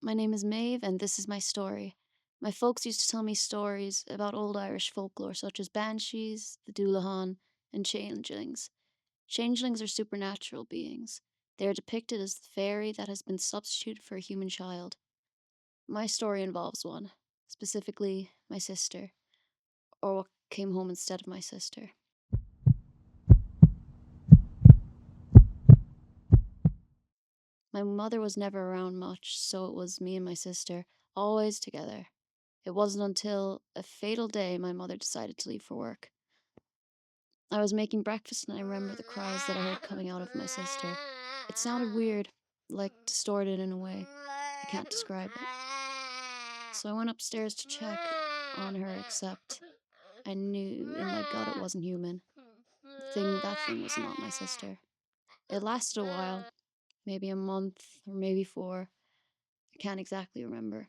My name is Maeve, and this is my story. My folks used to tell me stories about old Irish folklore, such as banshees, the Doulahan, and changelings. Changelings are supernatural beings. They are depicted as the fairy that has been substituted for a human child. My story involves one, specifically my sister, or what came home instead of my sister. My mother was never around much, so it was me and my sister, always together. It wasn't until a fatal day my mother decided to leave for work. I was making breakfast and I remember the cries that I heard coming out of my sister. It sounded weird, like distorted in a way. I can't describe it. So I went upstairs to check on her, except I knew in my gut it wasn't human. That thing was not my sister. It lasted a while, maybe a month or maybe 4. I can't exactly remember.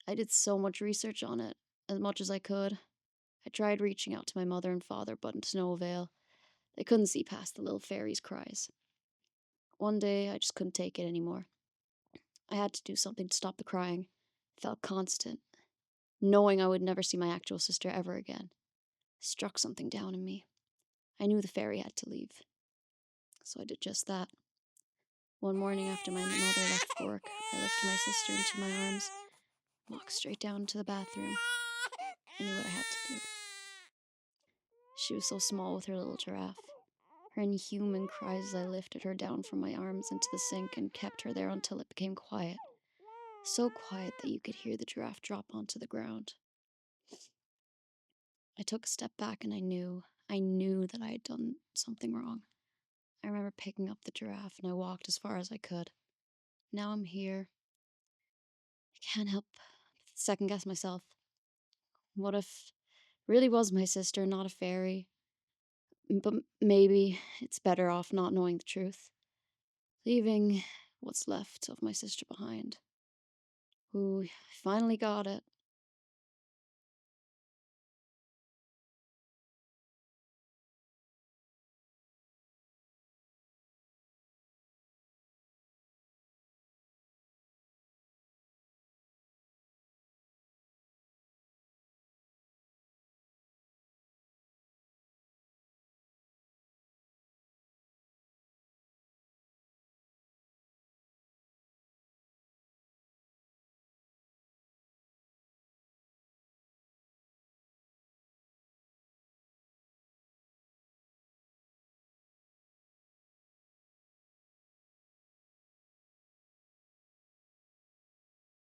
I did so much research on it, as much as I could. I tried reaching out to my mother and father, but to no avail. They couldn't see past the little fairy's cries. One day, I just couldn't take it anymore. I had to do something to stop the crying. It felt constant, knowing I would never see my actual sister ever again. Struck something down in me. I knew the fairy had to leave, so I did just that. One morning after my mother left for work, I lifted my sister into my arms, walked straight down to the bathroom. I knew what I had to do. She was so small with her little giraffe. Her inhuman cries as I lifted her down from my arms into the sink and kept her there until it became quiet. So quiet that you could hear the giraffe drop onto the ground. I took a step back and I knew that I had done something wrong. I remember picking up the giraffe and I walked as far as I could. Now I'm here. I can't help but second guess myself. What if it really was my sister, not a fairy? But maybe it's better off not knowing the truth, leaving what's left of my sister behind. Ooh, I finally got it.